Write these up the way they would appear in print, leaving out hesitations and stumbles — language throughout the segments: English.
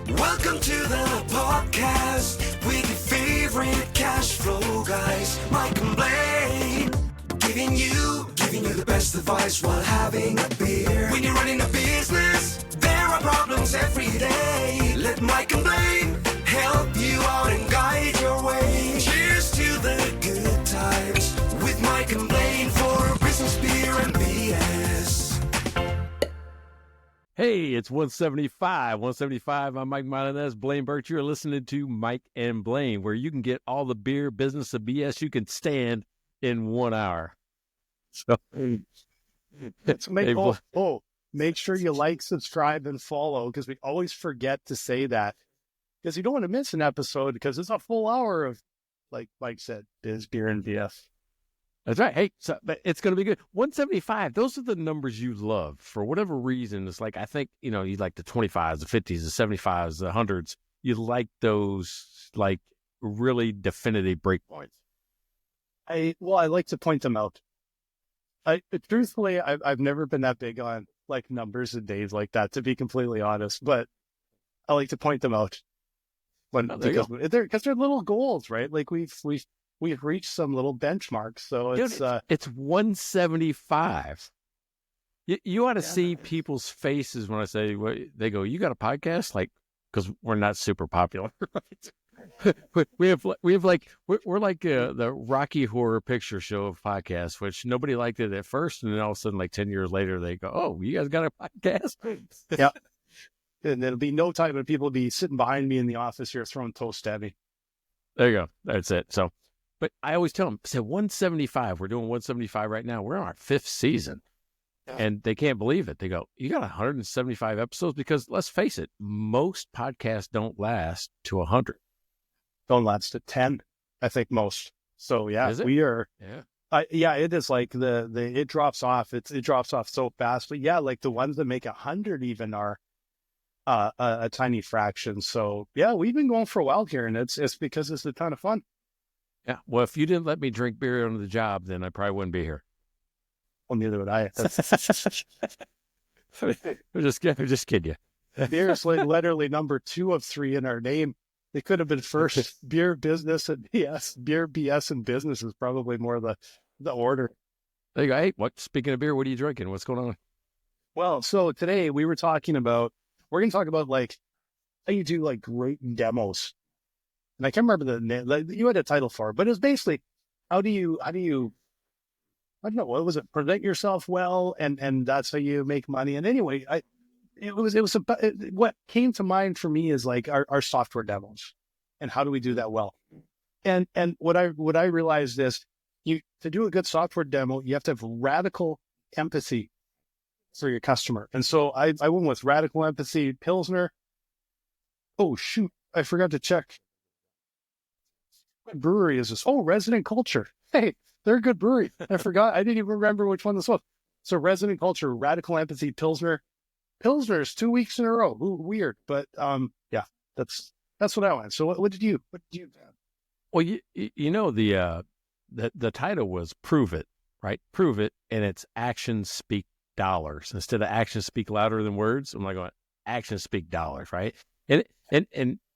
Welcome to the podcast with your favorite cash flow guys, Mike and Blaine. Giving you the best advice while having a beer. When you're running a business, there are problems every day. Let Mike and Blaine help you out and guide your way. Cheers to the good times with Mike and Blaine for business, beer, and BS. Hey, it's 175. 175. I'm Mike Milanez, Blaine Birch. You're listening to Mike and Blaine, where you can get all the beer, business, and BS you can stand in 1 hour. So, make sure you like, subscribe, and follow, because we always forget to say that, because you don't want to miss an episode, because it's a full hour of, like Mike said, biz, beer, and BS. That's right. Hey, but it's going to be good. 175, those are the numbers you love. For whatever reason, it's like, I think, you like the 25s, the 50s, the 75s, the 100s. You like those, like, really definitive breakpoints. I like to point them out. Truthfully, I've never been that big on, like, numbers and days like that, to be completely honest. But I like to point them out because they're little goals, right? Like, we've reached some little benchmarks, so it's 175. You ought to see people's faces when I say, they go, "You got a podcast?" Like, because we're not super popular. Right? we're like the Rocky Horror Picture Show of podcasts, which nobody liked it at first, and then all of a sudden, like 10 years later, they go, "Oh, you guys got a podcast?" Yeah, and it'll be no time when people will be sitting behind me in the office here throwing toast at me. There you go. That's it. So. But I always tell them, I said 175. We're doing 175 right now. We're on our 5th season. Yeah. And they can't believe it. They go, "You got 175 episodes?" Because let's face it, most podcasts don't last to 100. Don't last to 10, I think most. So yeah, we are. Yeah. It is like it drops off. It drops off so fast. But yeah, like the ones that make 100 even are a tiny fraction. So yeah, we've been going for a while here, and it's because it's a ton of fun. Yeah. Well, if you didn't let me drink beer on the job, then I probably wouldn't be here. Well, neither would I. I'm just kidding you. Beer is like literally number 2 of 3 in our name. It could have been first. Beer, business, and BS. Beer, BS, and business is probably more the order. There you go. Hey, speaking of beer, what are you drinking? What's going on? Well, so today we're going to talk about like how you do like great demos. And I can't remember the name. Like, you had a title for it, but it's basically how do you I don't know, what was it? Present yourself well, and that's how you make money. And anyway, what came to mind for me is like our software demos, and how do we do that well? And what I realized is to do a good software demo, you have to have radical empathy for your customer. And so I went with radical empathy Pilsner. Oh shoot, I forgot to check. What brewery is this? Oh, Resident Culture. Hey, they're a good brewery. I forgot. I didn't even remember which one this was. So Resident Culture, Radical Empathy, Pilsner. Pilsner's 2 weeks in a row. Ooh, weird. But yeah, that's what I went. So what did you have? Well, the title was Prove It, right? Prove it, and it's actions speak dollars. Instead of actions speak louder than words, I'm like going, actions speak dollars, right? And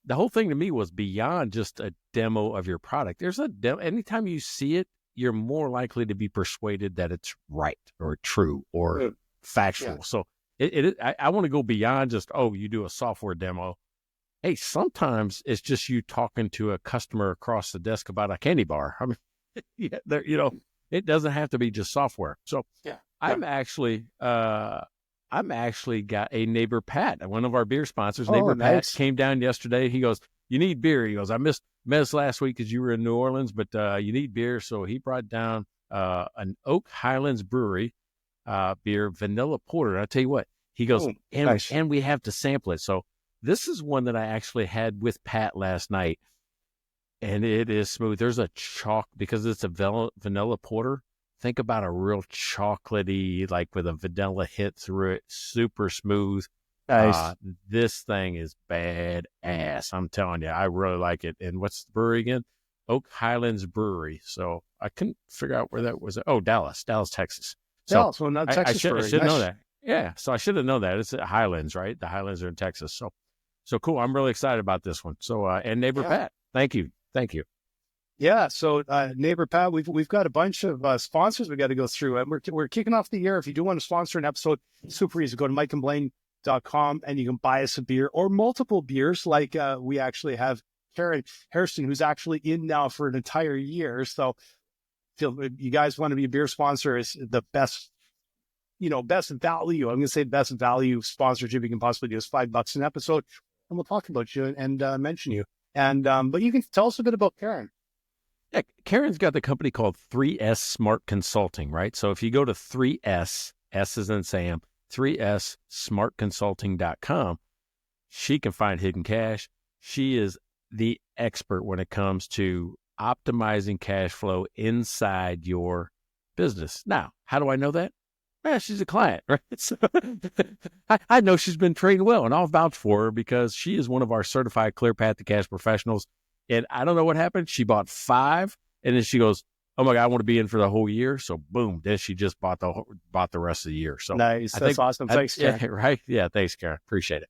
the whole thing to me was beyond just a demo of your product. There's a demo. Anytime you see it, you're more likely to be persuaded that it's right or true or factual. Yeah. So I want to go beyond just, you do a software demo. Hey, sometimes it's just you talking to a customer across the desk about a candy bar. I mean, it doesn't have to be just software. So I'm actually got a neighbor, Pat, one of our beer sponsors. Neighbor Pat came down yesterday. He goes, "You need beer." He goes, "I missed last week because you were in New Orleans, but you need beer." So he brought down an Oak Highlands Brewery beer, vanilla porter. And I tell you what, he goes, and we have to sample it. So this is one that I actually had with Pat last night, and it is smooth. There's a chalk, because it's a vanilla porter. Think about a real chocolatey, like with a vanilla hit through it, super smooth. Nice. This thing is badass. I'm telling you, I really like it. And what's the brewery again? Oak Highlands Brewery. So I couldn't figure out where that was. Oh, Dallas, Texas. Dallas, well, not Texas. I should know that. Yeah, so I should have known that. It's at Highlands, right? The Highlands are in Texas. So cool. I'm really excited about this one. So, and Neighbor Pat, thank you. Thank you. Yeah. So, Neighbor Pat, we've got a bunch of sponsors we got to go through, and we're kicking off the year. If you do want to sponsor an episode, super easy. Go to mikeandblaine.com and you can buy us a beer or multiple beers. Like we actually have Karen Hairston, who's actually in now for an entire year. So, if you guys want to be a beer sponsor, is the best, best value. I'm going to say best value sponsorship you can possibly do is $5 an episode, and we'll talk about you and mention you. And but you can tell us a bit about Karen. Yeah, Karen's got the company called 3S Smart Consulting, right? So if you go to 3S, S as in Sam, 3SSmartConsulting.com, she can find hidden cash. She is the expert when it comes to optimizing cash flow inside your business. Now, how do I know that? She's a client, right? So, I know she's been trading well, and I'll vouch for her because she is one of our certified Clear Path to Cash professionals. And I don't know what happened. She bought 5, and then she goes, "Oh my God, I want to be in for the whole year." So boom, then she just bought the rest of the year. So nice, that's awesome. Thanks, Karen. Yeah, right? Yeah, thanks, Karen. Appreciate it.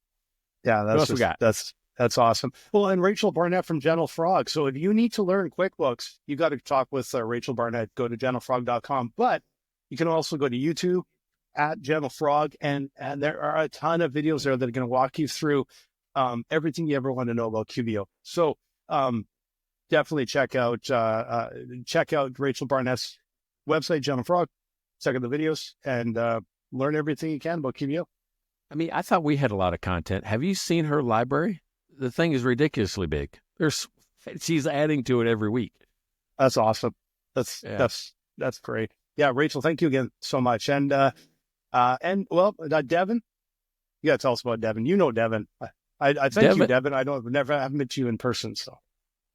Yeah, what else we got? That's awesome. Well, and Rachel Barnett from Gentle Frog. So if you need to learn QuickBooks, you got to talk with Rachel Barnett. Go to gentlefrog.com. But you can also go to YouTube at Gentle Frog, and there are a ton of videos there that are going to walk you through everything you ever want to know about QBO. So definitely check out Rachel Barnett's website, Gentle Frog. Check out the videos and learn everything you can about QBO. I mean, I thought we had a lot of content. Have you seen her library? The thing is ridiculously big. She's adding to it every week. That's awesome. That's great. Yeah, Rachel, thank you again so much. And Devin, you got to tell us about Devin. You know Devin. I thank you, Devin. I haven't met you in person. So, all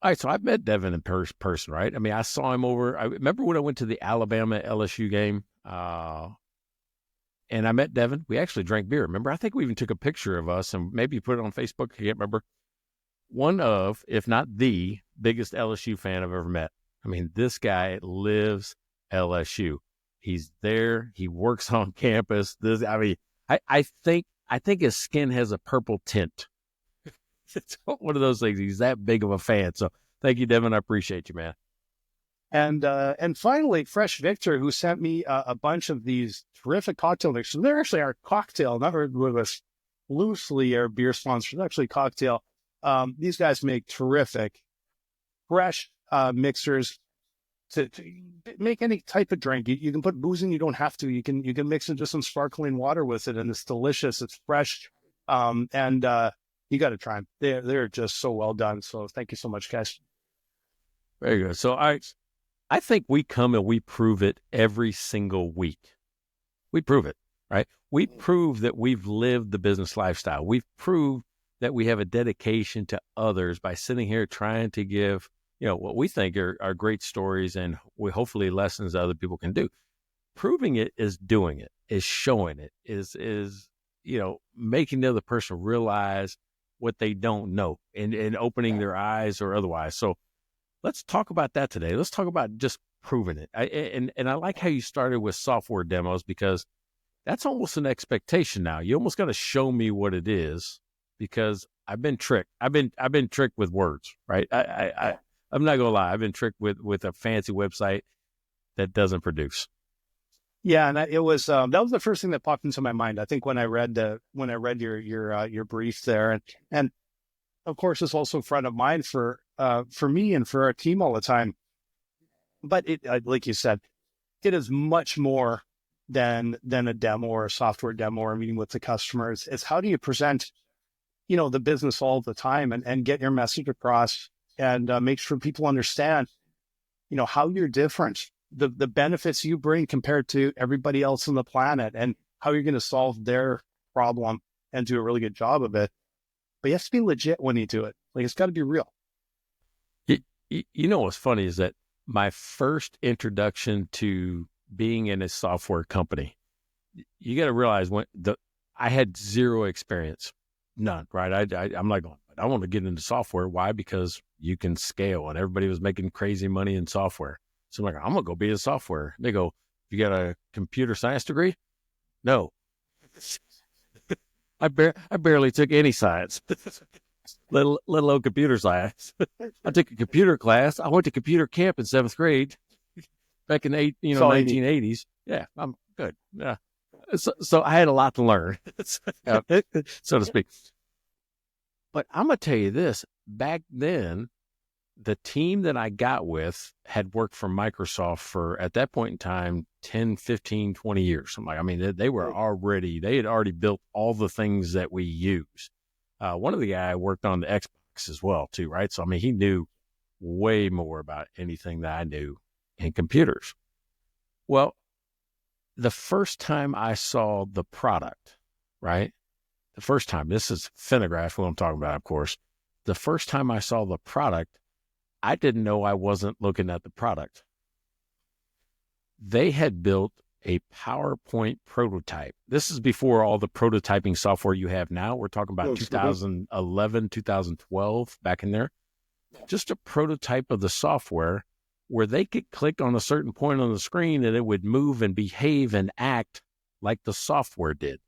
right. So I've met Devin in person, right? I mean, I saw him over. I remember when I went to the Alabama LSU game, and I met Devin. We actually drank beer. Remember? I think we even took a picture of us and maybe put it on Facebook. I can't remember. One of, if not the biggest LSU fan I've ever met. I mean, this guy lives LSU. He's there. He works on campus. I think his skin has a purple tint. It's one of those things. He's that big of a fan. So thank you, Devin. I appreciate you, man. And finally, Fresh Victor, who sent me a bunch of these terrific cocktail mixers. They're actually our cocktail, not with us loosely our beer sponsors, actually cocktail. These guys make terrific, fresh mixers to make any type of drink. You can put booze in, you don't have to. You can mix into some sparkling water with it, and it's delicious. It's fresh, and you got to try them. They're just so well done. So thank you so much, guys. Very good. So I think we come and we prove it every single week. We prove it, right? We prove that we've lived the business lifestyle. We've proved that we have a dedication to others by sitting here trying to give, what we think are great stories and hopefully lessons that other people can do. Proving it is doing it, is showing it, is making the other person realize what they don't know and opening their eyes or otherwise. So let's talk about that today. Let's talk about just proving it. I like how you started with software demos, because that's almost an expectation now. You almost got to show me what it is, because I've been tricked. I've been tricked with words, right? I'm not gonna lie. I've been tricked with a fancy website that doesn't produce. Yeah, and it was that was the first thing that popped into my mind. I think when I read your brief there, and of course it's also front of mind for me and for our team all the time. But it, like you said, it is much more than a demo or a software demo or a meeting with the customers. It's how do you present, the business all the time and get your message across and make sure people understand, how you're different, the benefits you bring compared to everybody else on the planet, and how you're going to solve their problem and do a really good job of it. But you have to be legit when you do it. Like, it's got to be real. What's funny is that my first introduction to being in a software company, you got to realize I had zero experience, none, right? I'm like, I want to get into software. Why? Because you can scale, and everybody was making crazy money in software. So I'm like, I'm going to go be in software. They go, you got a computer science degree? No. I barely took any science, let alone computer science. I took a computer class. I went to computer camp in 7th grade back in 1980s. Yeah, I'm good. Yeah. So I had a lot to learn, so to speak. But I'm going to tell you this, back then, the team that I got with had worked for Microsoft for, at that point in time, 10, 15, 20 years. I mean, they had already built all the things that we use. One of the guys worked on the Xbox as well, too, right? So, I mean, he knew way more about anything that I knew in computers. Well, the first time I saw the product, right? The first time, this is Finnegraph, what I'm talking about, of course. The first time I saw the product, I didn't know I wasn't looking at the product. They had built a PowerPoint prototype. This is before all the prototyping software you have now. We're talking about 2011, 2012, back in there. Just a prototype of the software where they could click on a certain point on the screen and it would move and behave and act like the software did.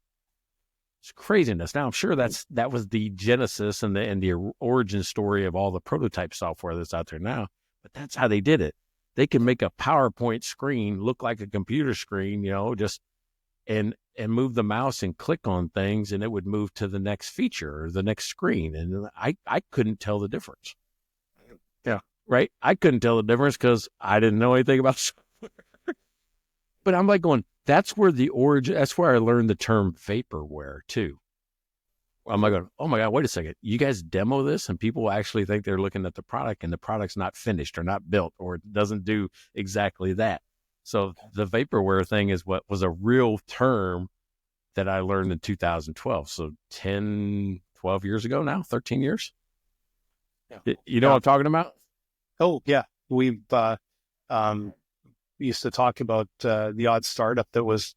It's craziness. Now, I'm sure that was the genesis and the origin story of all the prototype software that's out there now, but that's how they did it. They can make a PowerPoint screen look like a computer screen, just and move the mouse and click on things, and it would move to the next feature or the next screen. And I couldn't tell the difference. Yeah, right. I couldn't tell the difference because I didn't know anything about software. But I'm like going, that's where the origin, that's where I learned the term vaporware too. I'm like, oh my God, wait a second. You guys demo this and people actually think they're looking at the product and the product's not finished or not built or it doesn't do exactly that. So the vaporware thing is what was a real term that I learned in 2012. So 10, 12 years ago now, 13 years. Yeah. You know what I'm talking about? Oh yeah. We've, used to talk about the odd startup that was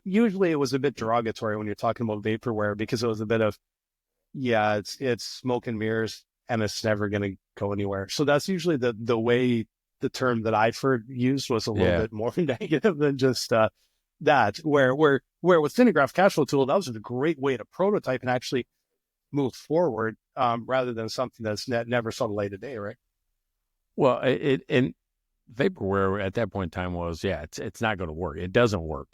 usually it was a bit derogatory when you're talking about vaporware because it was a bit of it's smoke and mirrors and it's never going to go anywhere. So that's usually the way the term that I've heard used was a little bit more negative than just that. Where with Cinegraph Cash Flow Tool, that was a great way to prototype and actually move forward rather than something that's never saw the light of day, right? Well, and vaporware at that point in time was, it's not going to work. It doesn't work.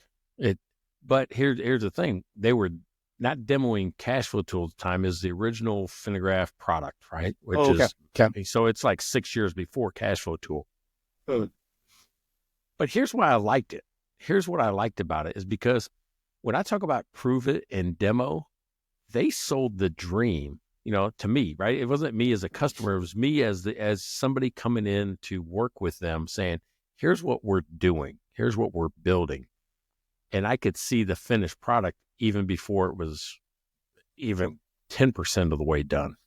But here's the thing. They were not demoing Cash Flow Tool at the time is the original Finnegraph product, right? So it's like 6 years before Cash Flow Tool. But here's why I liked it. Here's what I liked about it is because when I talk about prove it and demo, they sold the dream. To me, right? It wasn't me as a customer. It was me as somebody coming in to work with them saying, here's what we're doing. Here's what we're building. And I could see the finished product even before it was even 10% of the way done.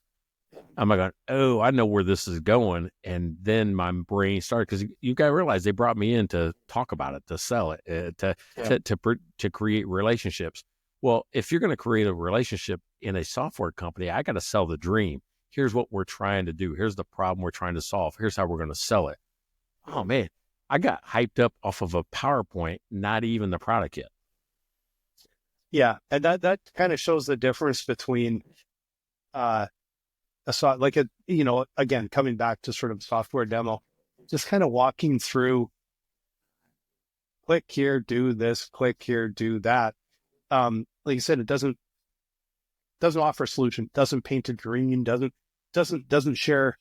I'm like, oh, I know where this is going. And then my brain started, because you got to realize they brought me in to talk about it, to sell it, to create relationships. Well, if you're going to create a relationship in a software company, I got to sell the dream. Here's what we're trying to do. Here's the problem we're trying to solve. Here's how we're going to sell it. Oh man, I got hyped up off of a PowerPoint, not even the product yet. Yeah. And that kind of shows the difference between, again, coming back to sort of software demo, just kind of walking through, click here, do this, click here, do that. Like you said, it doesn't offer a solution, doesn't paint a dream, doesn't share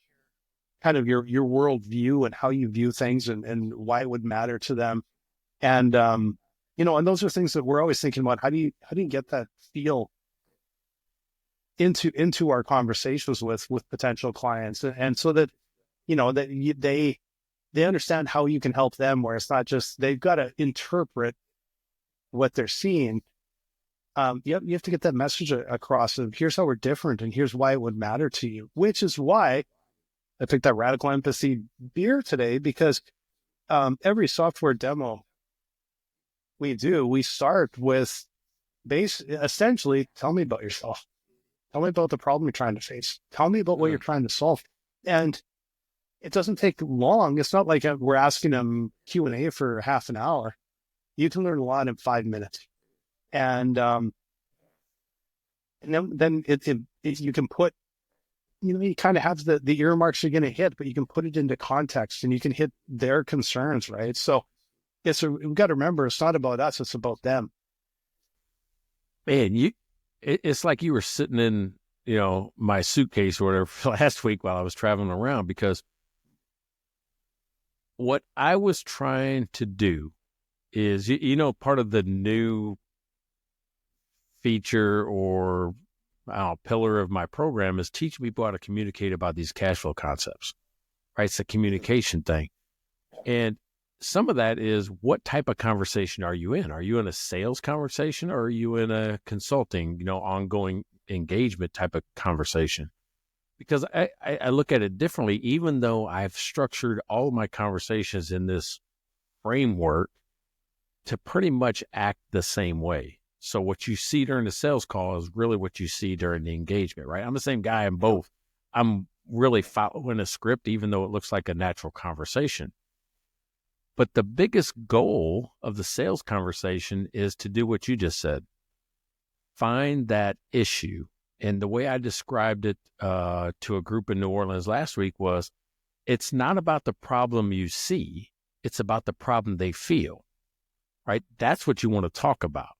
kind of your worldview and how you view things and why it would matter to them. And, and those are things that we're always thinking about. How do you get that feel into our conversations with potential clients? And so that, they understand how you can help them, where it's not just, they've got to interpret what they're seeing. You have to get that message across of here's how we're different and here's why it would matter to you, which is why I picked that Radical Empathy beer today, because every software demo we start with essentially, tell me about yourself. Tell me about the problem you're trying to face. Tell me about what you're trying to solve. And it doesn't take long. It's not like we're asking them Q&A for half an hour. You can learn a lot in 5 minutes. And And then you can put, you kind of have the earmarks you're going to hit, but you can put it into context and you can hit their concerns, right? So we've got to remember, it's not about us, it's about them. Man, it's like you were sitting in, my suitcase or whatever last week while I was traveling around, because what I was trying to do is, part of the new feature or pillar of my program is teaching people how to communicate about these cash flow concepts, right? It's a communication thing. And some of that is, what type of conversation are you in? Are you in a sales conversation, or are you in a consulting, ongoing engagement type of conversation? Because I look at it differently, even though I've structured all of my conversations in this framework to pretty much act the same way. So what you see during the sales call is really what you see during the engagement, right? I'm the same guy in both. I'm really following a script, even though it looks like a natural conversation. But the biggest goal of the sales conversation is to do what you just said. Find that issue. And the way I described it to a group in New Orleans last week was, it's not about the problem you see, it's about the problem they feel, right? That's what you want to talk about,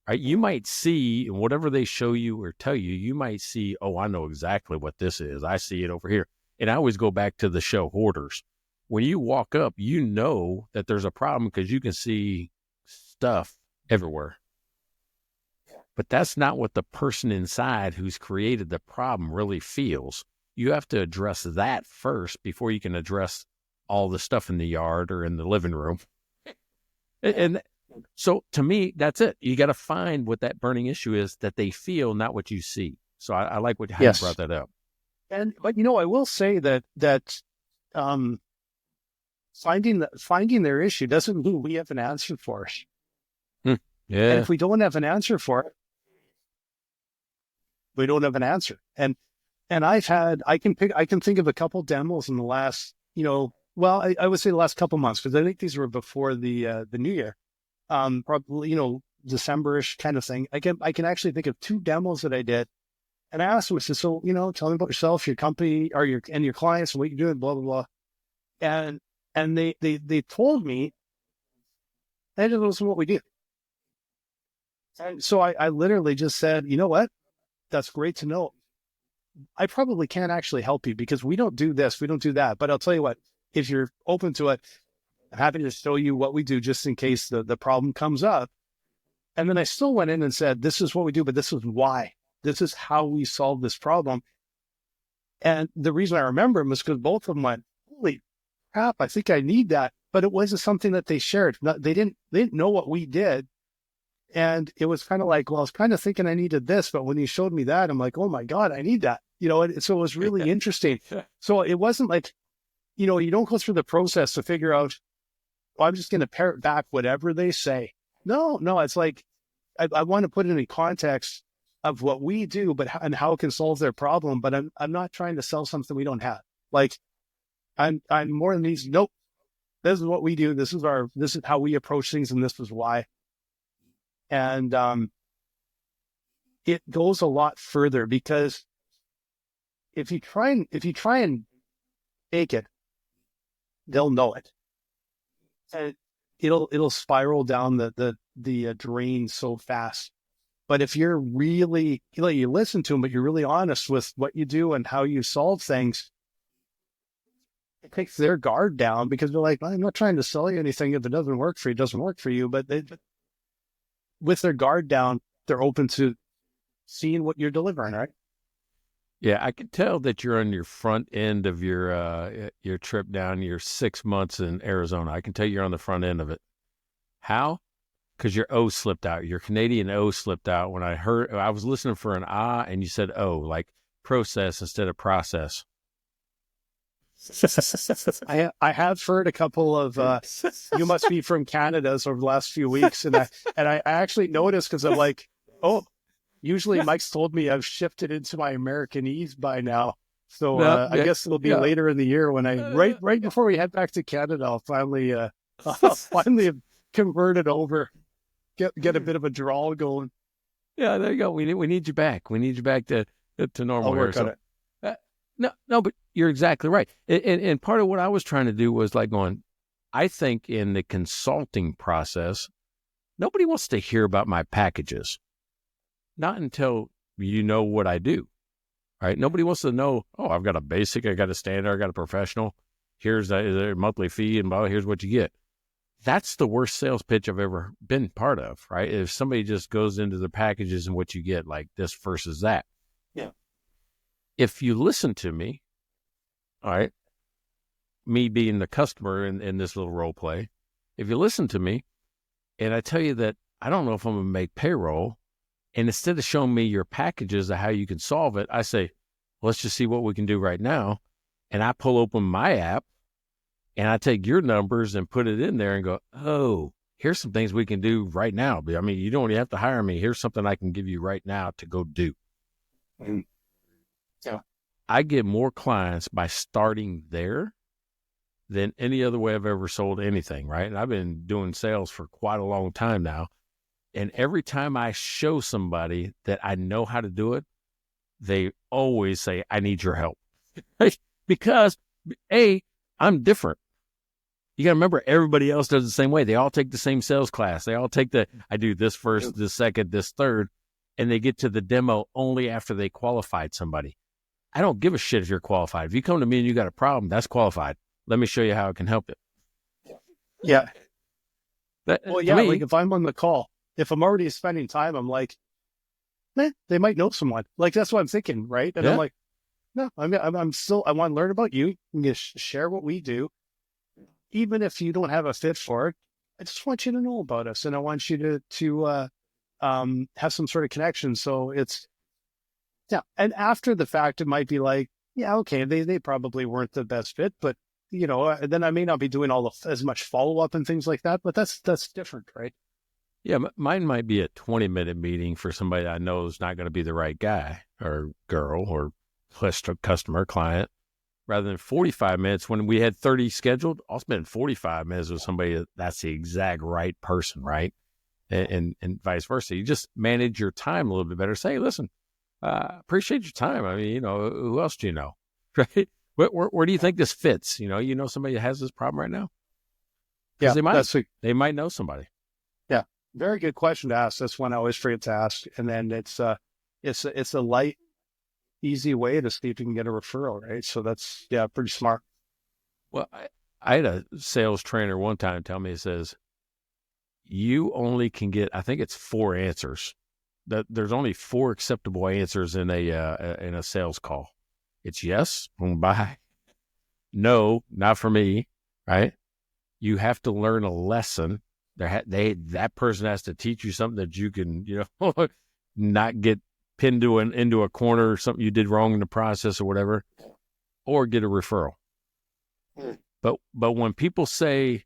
right? You might see, whatever they show you or tell you, you might see, oh, I know exactly what this is. I see it over here. And I always go back to the show Hoarders. When you walk up, you know that there's a problem because you can see stuff everywhere. But that's not what the person inside who's created the problem really feels. You have to address that first before you can address all the stuff in the yard or in the living room. And so to me, that's it. You got to find what that burning issue is that they feel, not what you see. So I like how you brought that up. But I will say that finding their issue doesn't mean we have an answer for it. Yeah. And if we don't have an answer for it, we don't have an answer. And I can think of a couple demos in the last, I would say the last couple months, because I think these were before the new year, probably, December-ish kind of thing. I can actually think of 2 demos that I did. And I asked them, I said, so, tell me about yourself, your company, or your clients, and what you're doing, blah, blah, blah. And they told me, and it was what we do. And so I literally just said, you know what? That's great to know. I probably can't actually help you because we don't do this, we don't do that. But I'll tell you what, if you're open to it, I'm happy to show you what we do just in case the problem comes up. And then I still went in and said, this is what we do, but this is why. This is how we solve this problem. And the reason I remember them is because both of them went, holy crap, I think I need that. But it wasn't something that they shared. They didn't know what we did. And it was kind of like, well, I was kind of thinking I needed this, but when you showed me that, I'm like, oh my God, I need that. And so it was really interesting. So it wasn't like, you don't go through the process to figure out, well, I'm just going to parrot back whatever they say. No, it's like, I want to put it in context of what we do, and how it can solve their problem. But I'm not trying to sell something we don't have. Like I'm more than these. Nope. This is what we do. This is how we approach things. And this is why. And, it goes a lot further because if you try and fake it, they'll know it. And it'll spiral down the drain so fast. But if you're really, you listen to them, but you're really honest with what you do and how you solve things, it takes their guard down because they're like, I'm not trying to sell you anything. If it doesn't work for you, it doesn't work for you. But with their guard down, they're open to seeing what you're delivering, right? Yeah, I can tell that you're on your front end of your trip down your 6 months in Arizona. I can tell you're on the front end of it. How? Because your O slipped out. Your Canadian O slipped out when I was listening for an ah, and you said O, like process instead of process. I have heard a couple of you must be from Canada's over the last few weeks, and I actually noticed because I'm like, oh, usually Mike's told me I've shifted into my Americanese by now, so I guess it'll be later in the year when I right before we head back to Canada, I'll finally have converted over, get a bit of a drawl going. Yeah, there you go. We need you back. We need you back to normal. I'll work here. on it. No, but you're exactly right. And part of what I was trying to do was like going, I think in the consulting process, nobody wants to hear about my packages. Not until you know what I do, right? Nobody wants to know, oh, I've got a basic, I got a standard, I got a professional. Here's a monthly fee and here's what you get. That's the worst sales pitch I've ever been part of, right? If somebody just goes into the packages and what you get, like this versus that. Yeah. If you listen to me, all right, me being the customer in this little role play, if you listen to me and I tell you that I don't know if I'm going to make payroll, and instead of showing me your packages of how you can solve it, I say, let's just see what we can do right now. And I pull open my app and I take your numbers and put it in there and go, oh, here's some things we can do right now. I mean, you don't even have to hire me. Here's something I can give you right now to go do. Yeah. I get more clients by starting there than any other way I've ever sold anything, right? And I've been doing sales for quite a long time now. And every time I show somebody that I know how to do it, they always say, I need your help. Because, A, I'm different. You got to remember, everybody else does the same way. They all take the same sales class. They all take I do this first, this second, this third, and they get to the demo only after they qualified somebody. I don't give a shit if you're qualified. If you come to me and you got a problem, that's qualified. Let me show you how I can help you. Yeah. Well, yeah, me, like if I'm on the call, if I'm already spending time, I'm like, they might know someone. Like, that's what I'm thinking, right? And I'm like, no, I'm still, I want to learn about you. I'm going to share what we do. Even if you don't have a fit for it, I just want you to know about us. And I want you to have some sort of connection. So it's, yeah. And after the fact, it might be like, yeah, okay, they probably weren't the best fit, but then I may not be doing as much follow-up and things like that, but that's different, right? Yeah, mine might be a 20-minute meeting for somebody I know is not going to be the right guy or girl or customer, client, rather than 45 minutes. When we had 30 scheduled, I'll spend 45 minutes with somebody that's the exact right person, right? And vice versa. You just manage your time a little bit better. Say, listen, appreciate your time. I mean, who else do you know, right? Where do you think this fits? You know somebody that has this problem right now? Yeah, they might know somebody. Yeah, very good question to ask. That's one I always forget to ask. And then it's a light, easy way to see if you can get a referral, right? So that's, pretty smart. Well, I had a sales trainer one time tell me, he says, you only can get, I think it's 4 answers. That there's only 4 acceptable answers in a sales call. It's yes, bye. No, not for me, right? You have to learn a lesson. That person has to teach you something that you can, not get pinned into a corner or something you did wrong in the process or whatever, or get a referral. But when people say,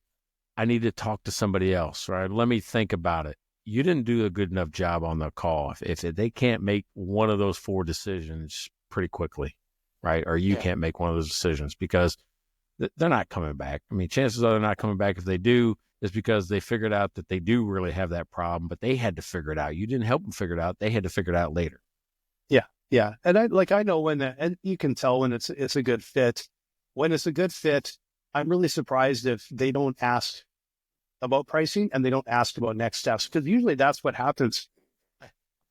I need to talk to somebody else, right? Let me think about it. You didn't do a good enough job on the call. If they can't make one of those 4 decisions pretty quickly, right? Or you can't make one of those decisions because they're not coming back. I mean, chances are they're not coming back. If they do, it's because they figured out that they do really have that problem, but they had to figure it out. You didn't help them figure it out. They had to figure it out later. Yeah. Yeah. And I know and you can tell when it's a good fit. When it's a good fit, I'm really surprised if they don't ask about pricing and they don't ask about next steps, because usually that's what happens.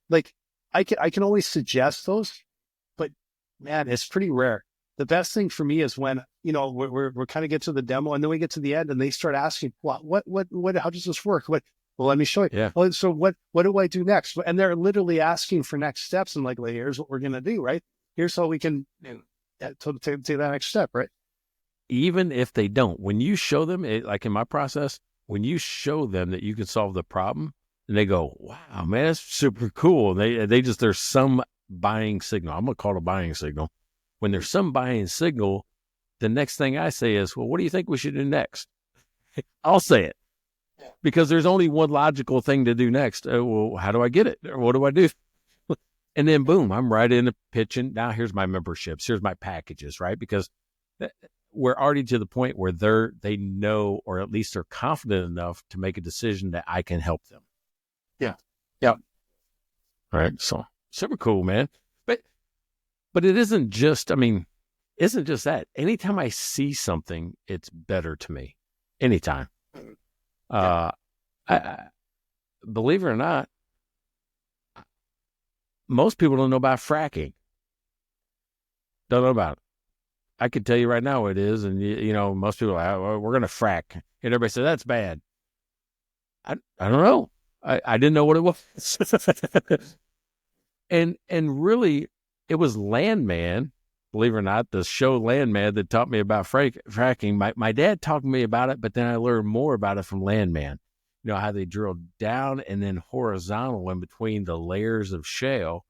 Like I can always suggest those, but man, it's pretty rare. The best thing for me is when, we're kind of get to the demo and then we get to the end and they start asking, what, how does this work? Well, let me show you. Yeah. Oh, so what do I do next? And they're literally asking for next steps. And like, here's what we're going to do, right? Here's how we can take that next step, right? Even if they don't, when you show them, like in my process, when you show them that you can solve the problem and they go, wow, man, that's super cool. There's some buying signal. I'm going to call it a buying signal. When there's some buying signal, the next thing I say is, well, what do you think we should do next? I'll say it because there's only one logical thing to do next. Well, how do I get it? Or what do I do? And then boom, I'm right into pitching. Now here's my memberships. Here's my packages, right? Because we're already to the point where they know, or at least they're confident enough to make a decision that I can help them. Yeah. Yeah. Right. So super cool, man. But it isn't just, I mean, isn't just that. Anytime I see something, it's better to me. Anytime. I believe it or not, most people don't know about fracking. Don't know about it. I could tell you right now what it is, and you know, most people are like, oh, we're going to frack, and everybody says that's bad. I don't know. I didn't know what it was, and really, it was Landman. Believe it or not, the show Landman that taught me about fracking. My dad taught me about it, but then I learned more about it from Landman. You know, how they drill down and then horizontal in between the layers of shale,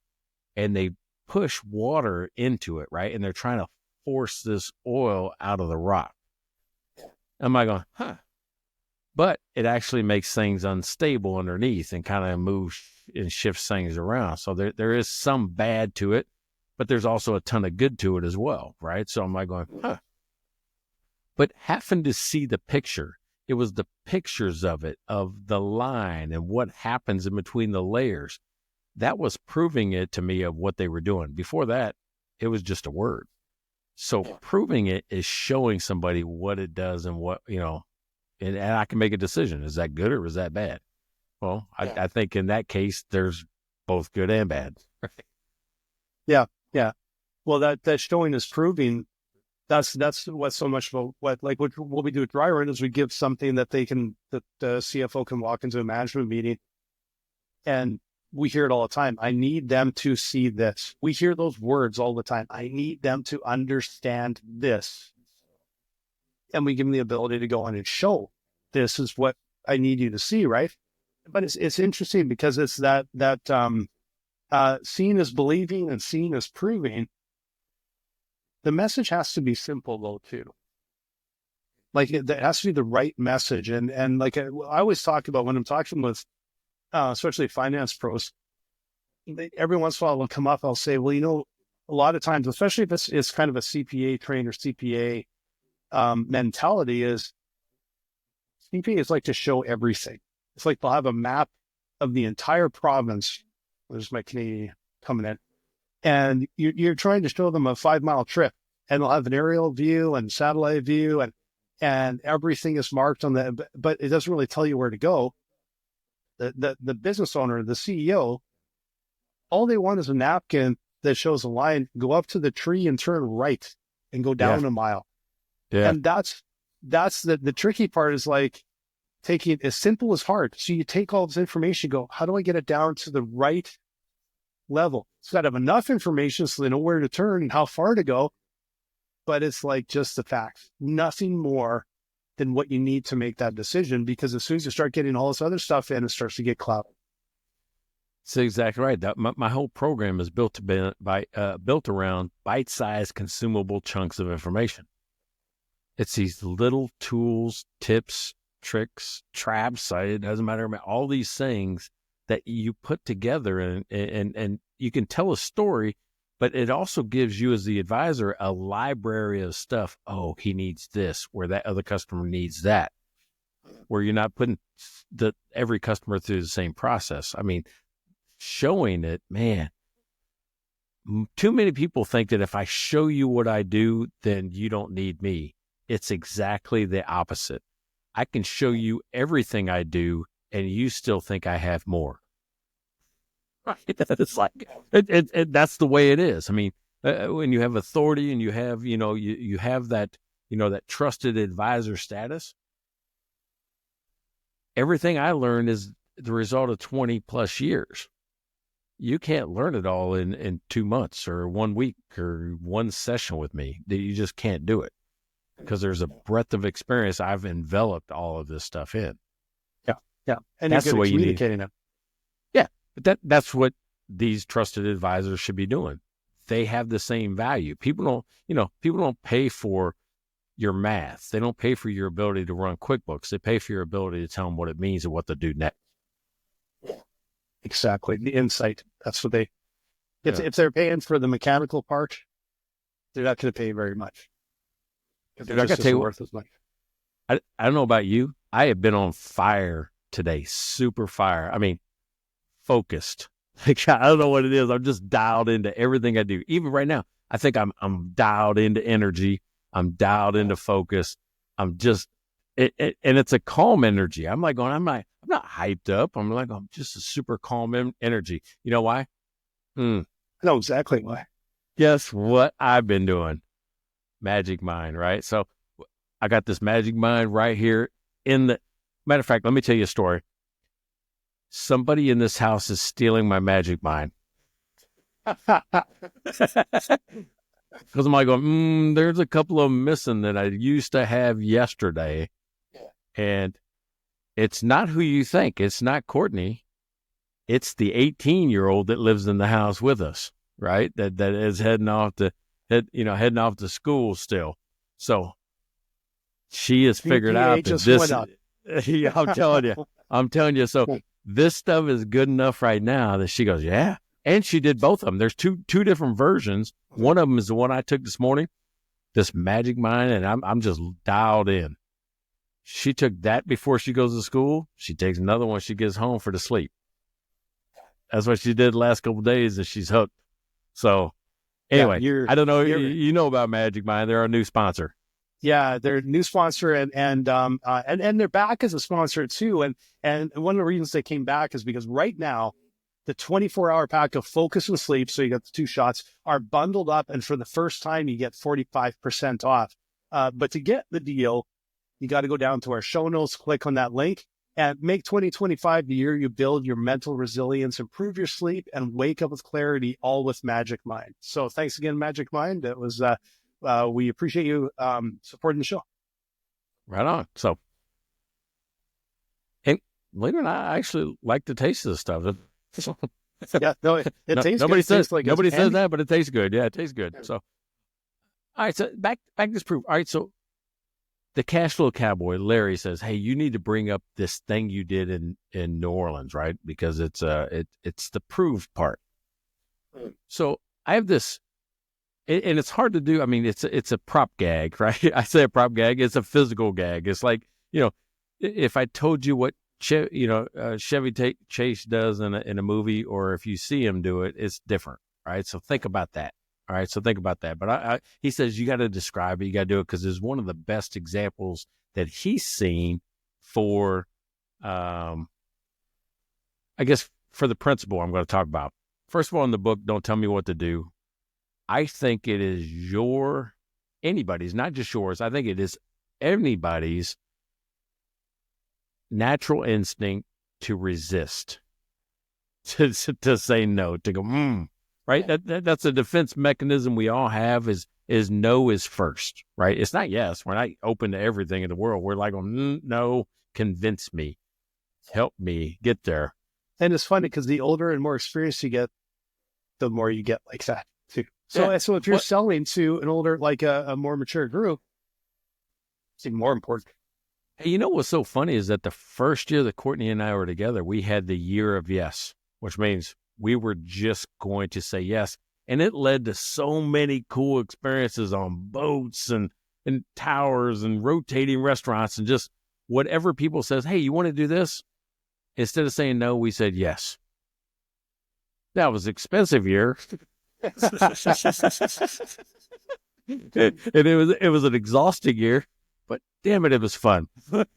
and they push water into it, right? And they're trying to force this oil out of the rock. I'm like going, huh. But it actually makes things unstable underneath and kind of moves and shifts things around. So there is some bad to it, but there's also a ton of good to it as well, right? So I'm like going, huh. But having to see the picture, it was the pictures of it, of the line and what happens in between the layers. That was proving it to me of what they were doing. Before that, it was just a word. So proving it is showing somebody what it does and what, you know, and I can make a decision. Is that good or is that bad? Well, I think in that case, there's both good and bad. Yeah. Well, that showing is proving. That's what's so much about what we do at Dry Run is we give something that the CFO can walk into a management meeting, and we hear it all the time. I need them to see this. We hear those words all the time. I need them to understand this. And we give them the ability to go on and show this is what I need you to see, right? But it's interesting because it's that seeing is believing and seeing is proving. The message has to be simple though too. Like it has to be the right message. And like I always talk about when I'm talking with, especially finance pros, every once in a while they'll come up, I'll say, well, you know, a lot of times, especially if it's kind of a CPA trained or CPA mentality is CPAs like to show everything. It's like they'll have a map of the entire province. There's my Canadian coming in. And you're trying to show them a 5-mile trip, and they'll have an aerial view and satellite view and everything is marked on the, but it doesn't really tell you where to go. The business owner, the CEO, all they want is a napkin that shows a line, go up to the tree and turn right and go down a mile. Yeah. And that's the tricky part is like taking it as simple as hard. So you take all this information, go, how do I get it down to the right level? It's got to have enough information so they know where to turn and how far to go. But it's like just the facts, nothing more than what you need to make that decision. Because as soon as you start getting all this other stuff in, it starts to get clouded. That's exactly right. My whole program is built around bite-sized, consumable chunks of information. It's these little tools, tips, tricks, traps. It doesn't matter. All these things that you put together and you can tell a story, but it also gives you as the advisor a library of stuff. Oh, he needs this, where that other customer needs that, where you're not putting every customer through the same process. I mean, showing it, man, too many people think that if I show you what I do, then you don't need me. It's exactly the opposite. I can show you everything I do, and you still think I have more. Right? It's like that's the way it is. I mean, when you have authority and you have, you have that, that trusted advisor status. Everything I learned is the result of 20 plus years. You can't learn it all in 2 months or 1 week or one session with me. You just can't do it. Because there's a breadth of experience I've enveloped all of this stuff in. Yeah. And that's the way you need it. Yeah. But that's what these trusted advisors should be doing. They have the same value. People don't pay for your math. They don't pay for your ability to run QuickBooks. They pay for your ability to tell them what it means and what to do next. Exactly. The insight. That's what if they're paying for the mechanical part, they're not going to pay very much. Dude, I got to tell you, worth as much. I don't know about you. I have been on fire today, super fire. I mean, focused Like, I don't know what it is. I'm just dialed into everything I do. Even right now, I think I'm dialed into energy. I'm dialed into focus. I'm just, and it's a calm energy. I'm like going, I'm not hyped up. I'm just a super calm energy. You know why? I know exactly why. Guess what I've been doing? Magic Mind, right? So I got this Magic Mind right here matter of fact, let me tell you a story. Somebody in this house is stealing my Magic Mind. Because I'm like going, there's a couple of them missing that I used to have yesterday. And it's not who you think. It's not Courtney. It's the 18-year-old that lives in the house with us, right? That is heading off to school still. So she has figured out that this. Yeah, I'm telling you. So this stuff is good enough right now that she goes, yeah. And she did both of them. There's two different versions. One of them is the one I took this morning, this Magic Mind, and I'm just dialed in. She took that before she goes to school. She takes another one. She gets home for the sleep. That's what she did the last couple of days, and she's hooked. So anyway, I don't know. You know about Magic Mind. They're our new sponsor. Yeah, they're a new sponsor, and they're back as a sponsor too. And one of the reasons they came back is because right now, the 24-hour pack of Focus and Sleep, so you got the 2 shots, are bundled up, and for the first time, you get 45% off. But to get the deal, you got to go down to our show notes, click on that link, and make 2025 the year you build your mental resilience, improve your sleep, and wake up with clarity, all with Magic Mind. So thanks again, Magic Mind. It was we appreciate you supporting the show. Right on. So, and believe it or not, I actually like the taste of this stuff. Yeah, no, it tastes nobody good. says Like nobody says that, but it tastes good. Yeah, it tastes good. So, all right. So back to this proof. All right. So the cash flow cowboy, Larry, says, "Hey, you need to bring up this thing you did in New Orleans, right? Because it's the proved part." So I have this, and it's hard to do. I mean, it's a prop gag, right? I say a prop gag. It's a physical gag. It's like, if I told you what Chevy Chase does in a movie, or if you see him do it, it's different, right? So think about that. All right, so think about that. But he says you got to describe it, you got to do it, because it's one of the best examples that he's seen for, I guess, for the principle I'm going to talk about. First of all, in the book, Don't Tell Me What to Do, I think it is anybody's, not just yours, I think it is anybody's natural instinct to resist, to say no, to go, right? That's a defense mechanism we all have, is no is first, right? It's not yes. We're not open to everything in the world. We're like, no, convince me, help me get there. And it's funny because the older and more experienced you get, the more you get like that too. So, So if you're selling to an older, like a more mature group, it's even more important. Hey, you know what's so funny is that the first year that Courtney and I were together, we had the year of yes, which means we were just going to say yes. And it led to so many cool experiences on boats and towers and rotating restaurants, and just whatever people says, hey, you want to do this? Instead of saying no, we said yes. That was an expensive year. And it was an exhausting year, but damn it, it was fun. But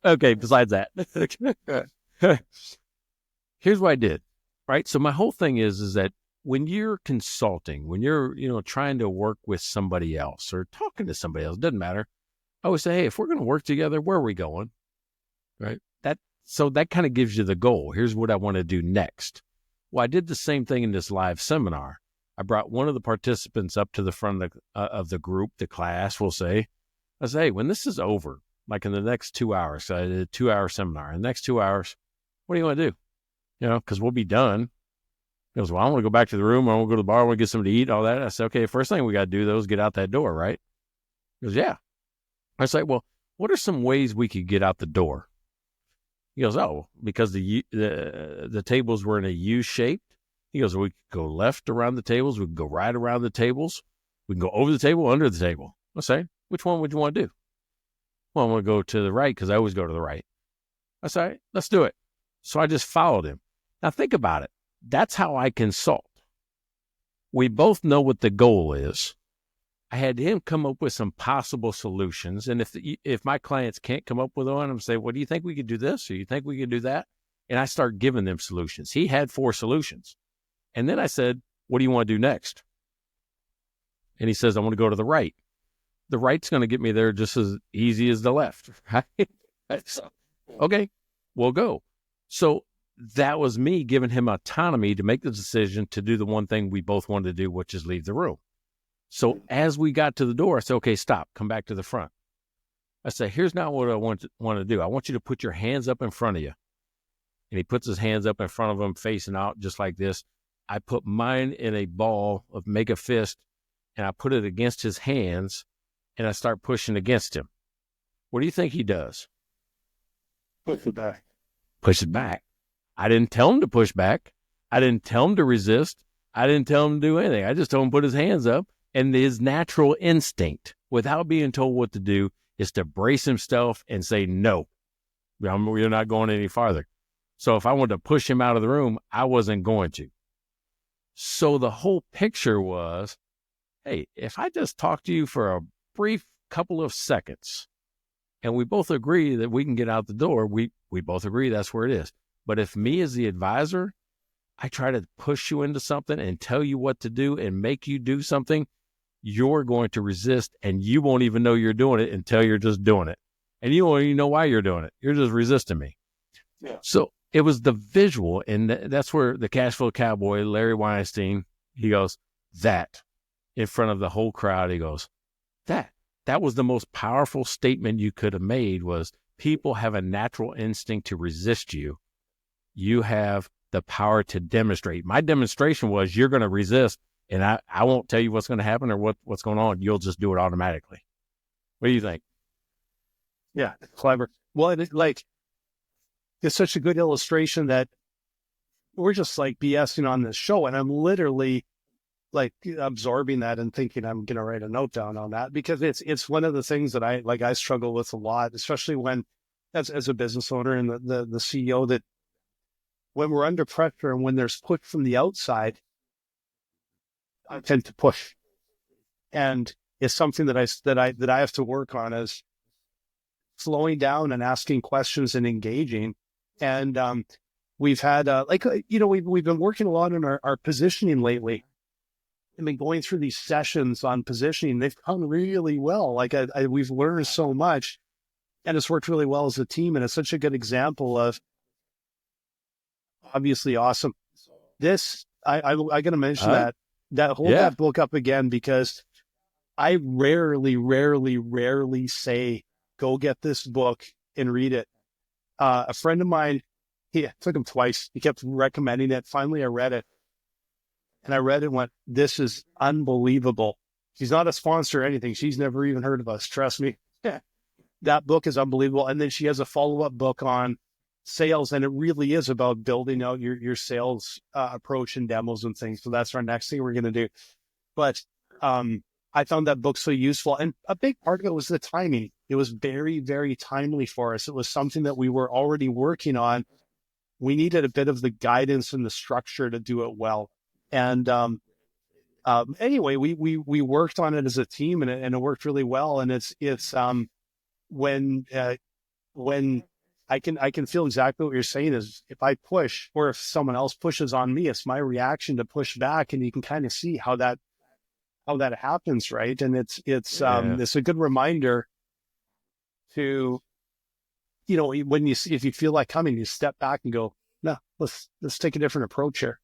okay, besides that, here's what I did, right? So my whole thing is that when you're consulting, when you're, trying to work with somebody else or talking to somebody else, doesn't matter. I always say, hey, if we're going to work together, where are we going? Right? So that kind of gives you the goal. Here's what I want to do next. Well, I did the same thing in this live seminar. I brought one of the participants up to the front of the group, the class, we'll say. I say, hey, when this is over, like in the next 2 hours, so I did a 2-hour seminar. In the next 2 hours, what do you want to do? Because we'll be done. He goes, well, I want to go back to the room. I want to go to the bar. I want to get something to eat, all that. I said, okay, first thing we got to do, though, is get out that door, right? He goes, yeah. I say, well, what are some ways we could get out the door? He goes, oh, because the tables were in a U shape. He goes, we could go left around the tables. We could go right around the tables. We can go over the table, under the table. I say, which one would you want to do? Well, I want to go to the right because I always go to the right. I say, let's do it. So I just followed him. Now think about it. That's how I consult. We both know what the goal is. I had him come up with some possible solutions. And if my clients can't come up with one, I'm saying, well, do you think we could do this? Or you think we could do that? And I start giving them solutions. He had 4 solutions. And then I said, what do you want to do next? And he says, I want to go to the right. The right's going to get me there just as easy as the left. Right? So, okay, we'll go. So that was me giving him autonomy to make the decision to do the one thing we both wanted to do, which is leave the room. So as we got to the door, I said, okay, stop, come back to the front. I said, here's not what I want to do. I want you to put your hands up in front of you. And he puts his hands up in front of him, facing out just like this. I put mine in a ball of make a fist, and I put it against his hands, and I start pushing against him. What do you think he does? Push it back. Push it back. I didn't tell him to push back. I didn't tell him to resist. I didn't tell him to do anything. I just told him to put his hands up. And his natural instinct, without being told what to do, is to brace himself and say, no, we're not going any farther. So if I wanted to push him out of the room, I wasn't going to. So the whole picture was, hey, if I just talk to you for a brief couple of seconds, and we both agree that we can get out the door, we both agree that's where it is. But if me as the advisor, I try to push you into something and tell you what to do and make you do something, you're going to resist, and you won't even know you're doing it until you're just doing it. And you won't even know why you're doing it. You're just resisting me. Yeah. So it was the visual, and that's where the cash flow cowboy, Larry Weinstein, he goes, that, in front of the whole crowd, he goes, that was the most powerful statement you could have made, was people have a natural instinct to resist you. You have the power to demonstrate. My demonstration was, you're going to resist, and I won't tell you what's going to happen or what's going on. You'll just do it automatically. What do you think? Yeah, clever. Well, it's such a good illustration that we're just like BSing on this show, and I'm literally like absorbing that and thinking I'm going to write a note down on that, because it's one of the things that I struggle with a lot, especially when as a business owner and the CEO, that when we're under pressure and when there's push from the outside, I tend to push. And it's something that I have to work on, is slowing down and asking questions and engaging. And we've had we've been working a lot on our positioning lately. I've been going through these sessions on positioning. They've gone really well. We've learned so much, and it's worked really well as a team. And it's such a good example of, obviously, awesome. This, I got to mention that book up again, because I rarely say, go get this book and read it. A friend of mine, it took him twice. He kept recommending it. Finally, I read it. And I read it and went, this is unbelievable. She's not a sponsor or anything. She's never even heard of us. Trust me. That book is unbelievable. And then she has a follow-up book on sales, and it really is about building out your sales approach and demos and things. So that's our next thing we're going to do. But I found that book so useful. And a big part of it was the timing. It was very, very timely for us. It was something that we were already working on. We needed a bit of the guidance and the structure to do it well. And anyway, we worked on it as a team, and it worked really well. And it's when I can feel exactly what you're saying, is if I push, or if someone else pushes on me, it's my reaction to push back, and you can kind of see how that happens, right? And it's a good reminder to, if you feel like coming, you step back and go, no, let's take a different approach here.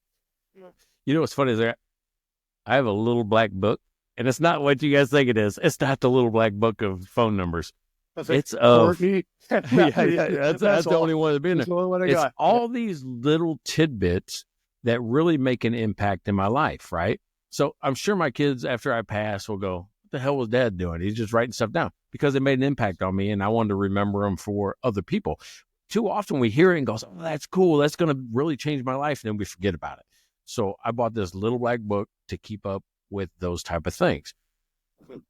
What's funny is I have a little black book, and it's not what you guys think it is. It's not the little black book of phone numbers. It's that's the only one that's been there. It's all these little tidbits that really make an impact in my life, right? So I'm sure my kids, after I pass, will go, what the hell was Dad doing? He's just writing stuff down, because it made an impact on me, and I wanted to remember them for other people. Too often we hear it and go, oh, that's cool. That's going to really change my life. And then we forget about it. So I bought this little black book to keep up with those type of things.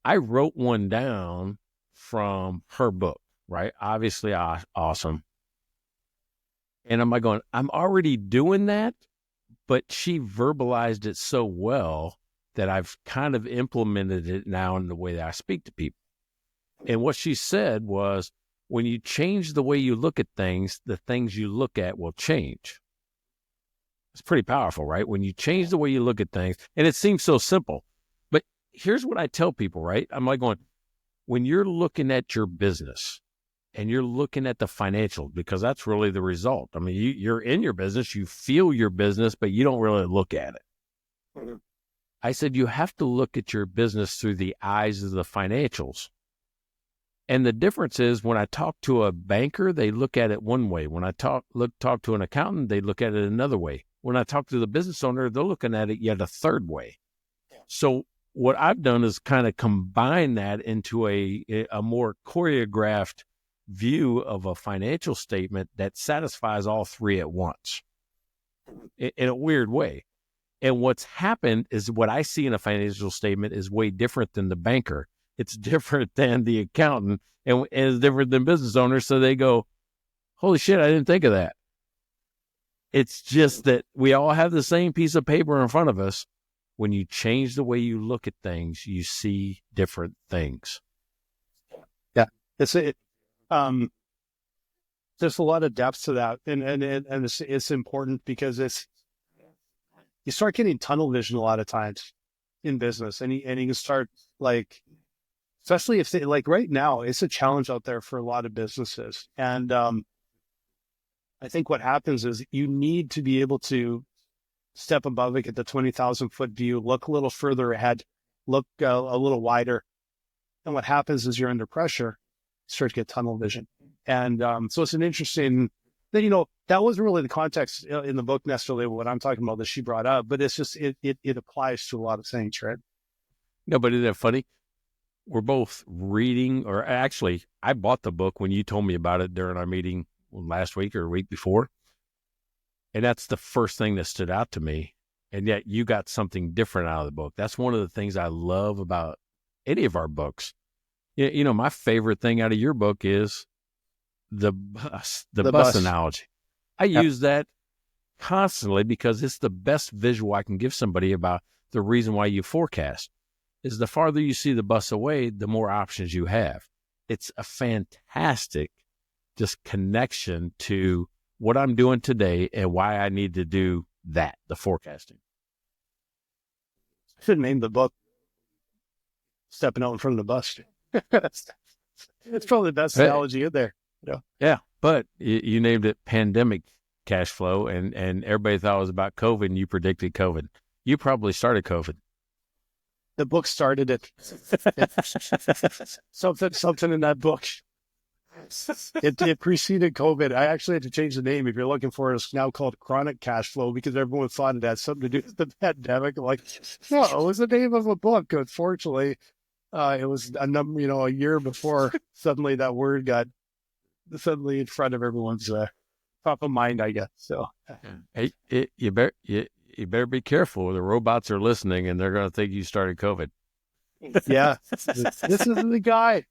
I wrote one down from her book, right? Obviously awesome. And I'm like going, I'm already doing that, but she verbalized it so well that I've kind of implemented it now in the way that I speak to people. And what she said was, when you change the way you look at things, the things you look at will change. It's pretty powerful, right? When you change the way you look at things, and it seems so simple, but here's what I tell people, right? I'm like going, when you're looking at your business and you're looking at the financials, because that's really the result. I mean, you're in your business, you feel your business, but you don't really look at it. Mm-hmm. I said, you have to look at your business through the eyes of the financials. And the difference is, when I talk to a banker, they look at it one way. When I talk to an accountant, they look at it another way. When I talk to the business owner, they're looking at it yet a third way. So what I've done is kind of combine that into a more choreographed view of a financial statement that satisfies all three at once in a weird way. And what's happened is, what I see in a financial statement is way different than the banker. It's different than the accountant, and it's different than business owners. So they go, holy shit, I didn't think of that. It's just that we all have the same piece of paper in front of us. When you change the way you look at things, you see different things. Yeah, there's a lot of depth to that, and it's important, because you start getting tunnel vision a lot of times in business, and you can start, like, especially if they, like, right now, it's a challenge out there for a lot of businesses, and I think what happens is you need to be able to step above it, get the 20,000-foot view, look a little further ahead, look a little wider. And what happens is, you're under pressure, you start to get tunnel vision. And so it's an interesting, that wasn't really the context in the book necessarily what I'm talking about that she brought up, but it's just, it applies to a lot of things, right? No, but isn't that funny? We're both reading, or actually, I bought the book when you told me about it during our meeting last week or a week before. And that's the first thing that stood out to me. And yet you got something different out of the book. That's one of the things I love about any of our books. My favorite thing out of your book is the bus analogy. I use that constantly because it's the best visual I can give somebody about the reason why you forecast. Is the farther you see the bus away, the more options you have. It's a fantastic just connection to what I'm doing today and why I need to do that, the forecasting. I should name the book Stepping Out in Front of the Bus. It's probably the best analogy in there. Yeah, but you named it Pandemic Cash Flow, and everybody thought it was about COVID, and you predicted COVID. You probably started COVID. The book started it. Something in that book. It preceded COVID. I actually had to change the name. If you're looking for it, it's now called Chronic Cash Flow, because everyone thought it had something to do with the pandemic. I'm like, no, it was the name of a book. Unfortunately, it was a year before suddenly that word got suddenly in front of everyone's top of mind, I guess. So, hey, you better be careful. The robots are listening, and they're going to think you started COVID. Yeah, this is the guy.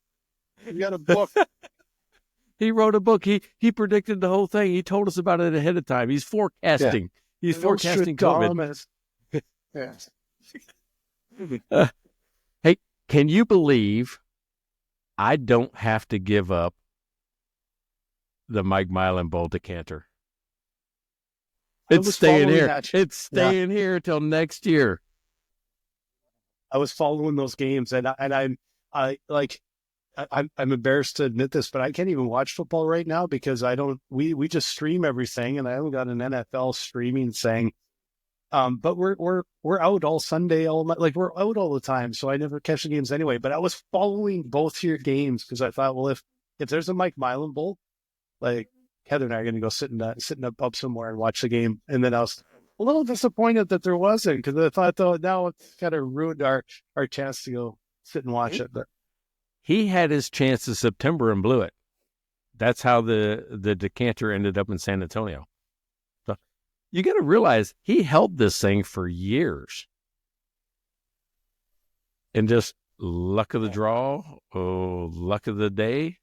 He got a book. He wrote a book. He predicted the whole thing. He told us about it ahead of time. He's forecasting. Yeah. He's forecasting COVID. Yeah. Hey, can you believe I don't have to give up the Mike Milan Bowl decanter? It's staying here. It's staying here till next year. I was following those games, and I'm embarrassed to admit this, but I can't even watch football right now because we just stream everything, and I haven't got an NFL streaming thing. But we're out all Sunday, we're out all the time, so I never catch the games anyway. But I was following both your games because I thought, well, if there's a Mike Milan Bowl, like, Heather and I are going to go sit in a pub somewhere and watch the game. And then I was a little disappointed that there wasn't, because I thought, though, now it's kind of ruined our chance to go sit and watch it. But he had his chance in September and blew it. That's how the decanter ended up in San Antonio. So you got to realize he held this thing for years. And just luck of the draw, luck of the day,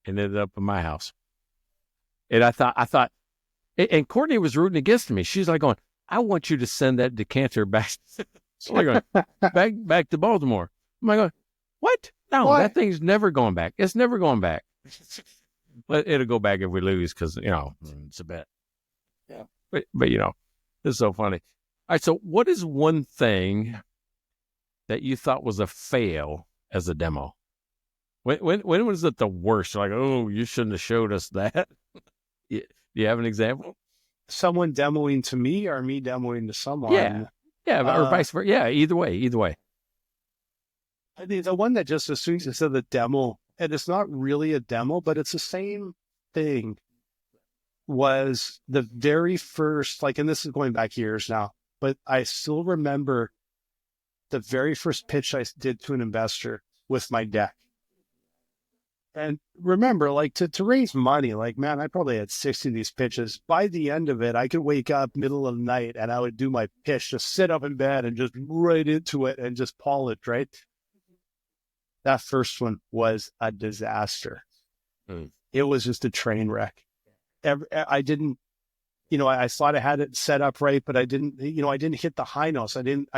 ended up in my house. And I thought, And Courtney was rooting against me. She's like going, I want you to send that decanter back. I'm like going, back to Baltimore. I'm like going, what? No, What? that thing's never going back. It's never going back. But it'll go back if we lose because, it's a bet. Yeah. But it's so funny. All right, so what is one thing that you thought was a fail as a demo? When was it the worst? Like, oh, you shouldn't have showed us that. Do you have an example? Someone demoing to me or me demoing to someone? Yeah, or vice versa. Yeah, either way. I think the one that just as soon as you said the demo, and it's not really a demo, but it's the same thing, was the very first, and this is going back years now, but I still remember the very first pitch I did to an investor with my deck. And remember, to raise money, man, I probably had 60 of these pitches. By the end of it, I could wake up middle of the night and I would do my pitch, just sit up in bed and just right into it and just polish, right? That first one was a disaster. It was just a train wreck. I didn't, I thought I had it set up right, but I didn't, I didn't hit the high notes. I didn't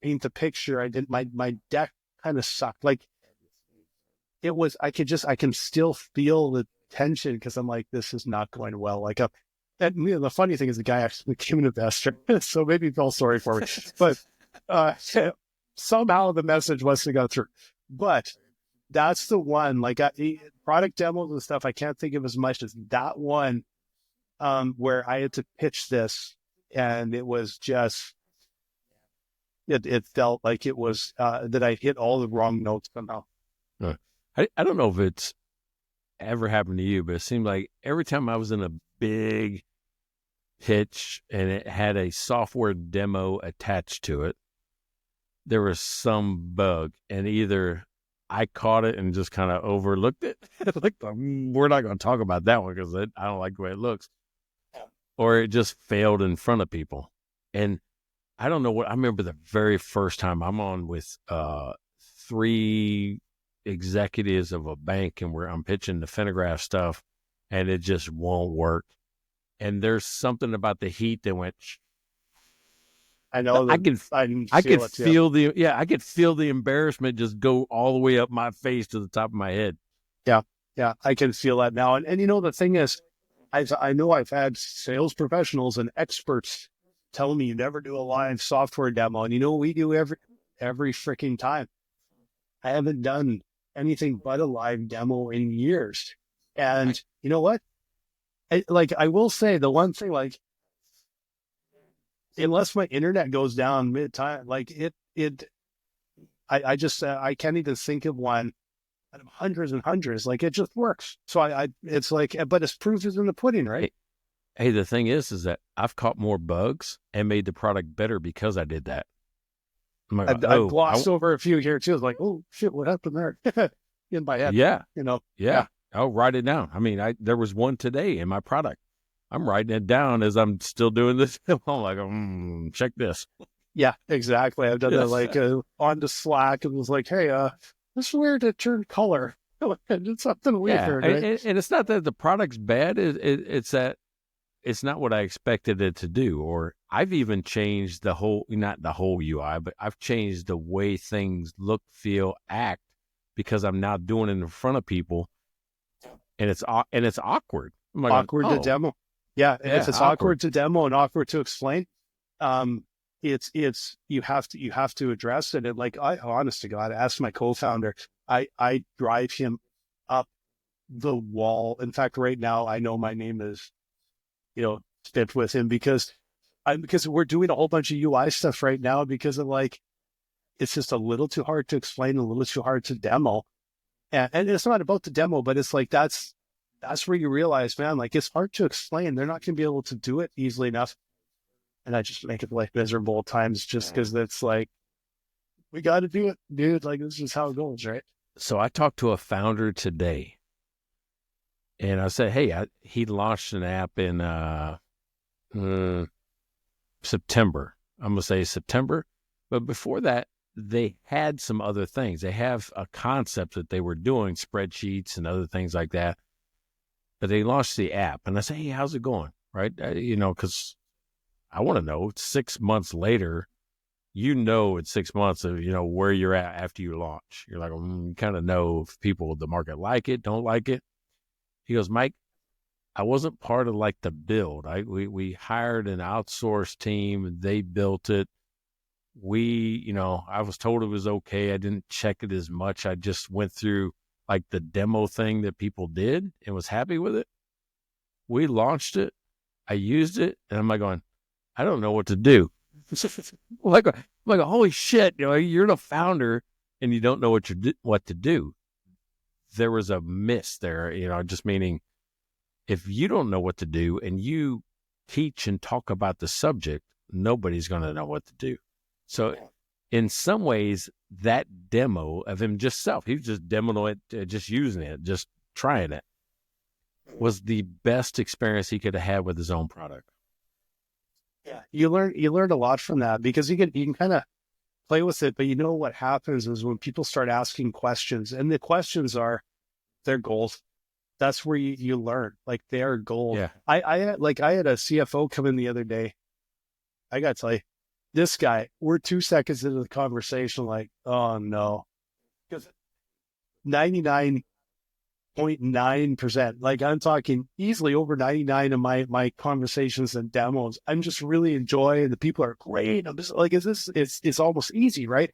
paint the picture. My deck kind of sucked. It was, I can still feel the tension because I'm like, this is not going well. The funny thing is the guy actually became an investor, so maybe he felt sorry for me, but somehow the message must have got through. But that's the one, product demos and stuff, I can't think of as much as that one, where I had to pitch this and it was just, it felt like it was, that I hit all the wrong notes somehow. I don't know if it's ever happened to you, but it seemed like every time I was in a big pitch and it had a software demo attached to it, there was some bug, and either I caught it and just kind of overlooked it. We're not going to talk about that one because I don't like the way it looks. Or it just failed in front of people. And I don't know I remember the very first time I'm on with 3 executives of a bank, and I'm pitching the Finnegraph stuff, and it just won't work. And there's something about the heat that went. I know. I could feel the embarrassment just go all the way up my face to the top of my head. Yeah, I can feel that now. And the thing is, I know I've had sales professionals and experts tell me you never do a live software demo, and we do every freaking time. I haven't done anything but a live demo in years. And you know what? I will say the one thing, unless my internet goes down mid-time, I can't even think of one out of hundreds and hundreds. It just works. So but it's proof is in the pudding, right? Hey, the thing is that I've caught more bugs and made the product better because I did that. I glossed over a few here too. It's like, oh shit, what happened there? In my head. Yeah. Yeah. I'll write it down. I mean, there was one today in my product. I'm writing it down as I'm still doing this. I'm like, check this. Yeah, exactly. I've done that on the Slack. It was like, hey, this is weird to turn color. It's something weird. Yeah. Right? And it's not that the product's bad. It's that it's not what I expected it to do. Or I've even changed not the whole UI, but I've changed the way things look, feel, act, because I'm now doing it in front of people, and it's awkward. Like, awkward to demo. Yeah, if it's awkward to demo and awkward to explain, it's you have to address it. And I honest to God, ask my co-founder, I drive him up the wall. In fact, right now I know my name is, spit with him because we're doing a whole bunch of UI stuff right now because of it's just a little too hard to explain, a little too hard to demo. And it's not about the demo, but it's that's where you realize, man, it's hard to explain. They're not going to be able to do it easily enough. And I just make it miserable at times just because it's we got to do it, dude. This is how it goes, right? So I talked to a founder today, and I said, hey, he launched an app in September. I'm going to say September. But before that, they had some other things. They have a concept that they were doing, spreadsheets and other things like that. But they launched the app. And I said, hey, how's it going? right? Because I want to know 6 months later, in 6 months of, where you're at after you launch. You're like, you kind of know if the market like it, don't like it. He goes, Mike, I wasn't part of like the build. We hired an outsourced team. They built it. I was told it was okay. I didn't check it as much. I just went through like the demo thing that people did and was happy with it. We launched it. I used it. And I'm like going, I don't know what to do. like, holy shit, you're the founder and you don't know what to do. There was a miss there, just meaning if you don't know what to do and you teach and talk about the subject, nobody's going to know what to do. So in some ways, that demo of him he was just demoing it, just using it, just trying it, was the best experience he could have had with his own product. Yeah, you learn a lot from that because you can kind of play with it, but what happens is when people start asking questions, and the questions they're gold. That's where you learn, like they are gold. Yeah. I had a CFO come in the other day. I got to tell you, this guy, we're 2 seconds into the conversation, like, oh no, because 99.9%, like I'm talking easily over 99 of my conversations and demos, I'm just really enjoying. The people are great. I'm just like, it's almost easy, right?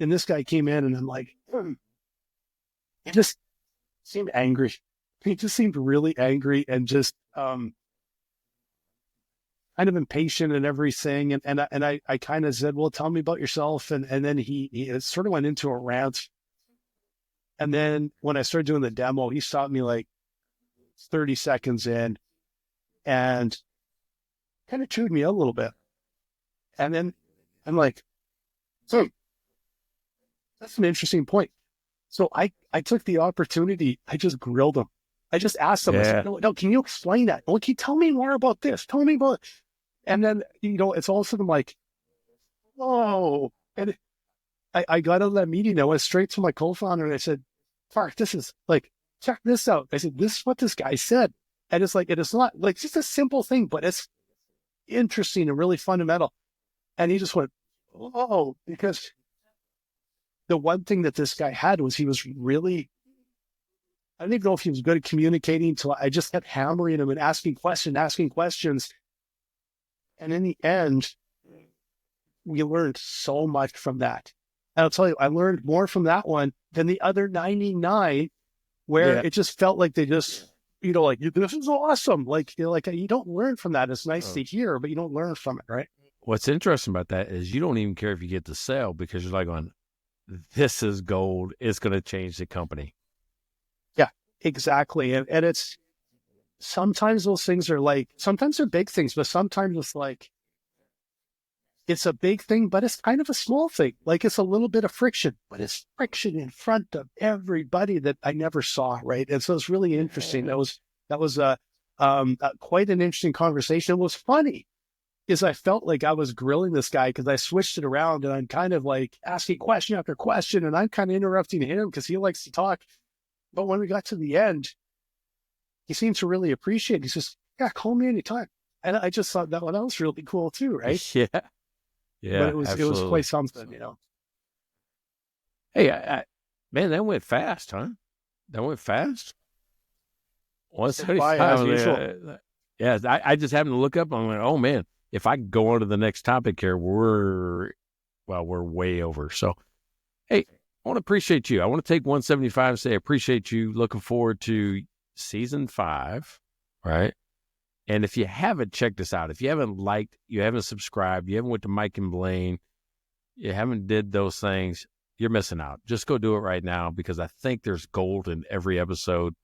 And this guy came in and I'm like, he just seemed angry. He just seemed really angry and just kind of impatient and everything. And I kind of said, well, tell me about yourself. And then he sort of went into a rant. And then when I started doing the demo, he stopped me like 30 seconds in and kind of chewed me out a little bit. And then I'm like, so that's an interesting point. So I took the opportunity. I just grilled him. I just asked him, I said, no, can you explain that? Well, can you tell me more about this? Tell me about it. And then, it's all of a sudden like, oh, and I got out of that meeting. I went straight to my co-founder and I said, Mark, this is like, check this out. I said, this is what this guy said. And it's like, it is not like just a simple thing, but it's interesting and really fundamental. And he just went, oh, because the one thing that this guy had was he was really, I don't even know if he was good at communicating until I just kept hammering him and asking questions. And in the end, we learned so much from that. And I'll tell you, I learned more from that one than the other 99, where it just felt like they just, like, this is awesome. Like, you don't learn from that. It's nice to hear, but you don't learn from it, right? What's interesting about that is you don't even care if you get the sale because you're like this is gold. It's going to change the company. Yeah, exactly. And it's, sometimes those things are like, sometimes they're big things, but sometimes it's like, it's a big thing, but it's kind of a small thing. Like it's a little bit of friction, but it's friction in front of everybody that I never saw. Right. And so it's really interesting. That was quite an interesting conversation. It was funny is I felt like I was grilling this guy because I switched it around and I'm kind of like asking question after question and I'm kind of interrupting him because he likes to talk. But when we got to the end, he seemed to really appreciate it. He says, yeah, call me anytime. And I just thought that was really cool too. Right. Yeah. Yeah, but it was quite something, Hey, man, that went fast, huh? That went fast. 175. Yeah, I just happened to look up. I'm like, oh man, if I go on to the next topic here, we're way over. So, hey, I want to appreciate you. I want to take 175 and say I appreciate you. Looking forward to season 5, right? And if you haven't checked this out, if you haven't liked, you haven't subscribed, you haven't went to Mike and Blaine, you haven't did those things, you're missing out. Just go do it right now because I think there's gold in every episode.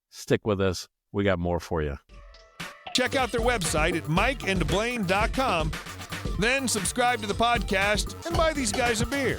Stick with us. We got more for you. Check out their website at mikeandblaine.com. Then subscribe to the podcast and buy these guys a beer.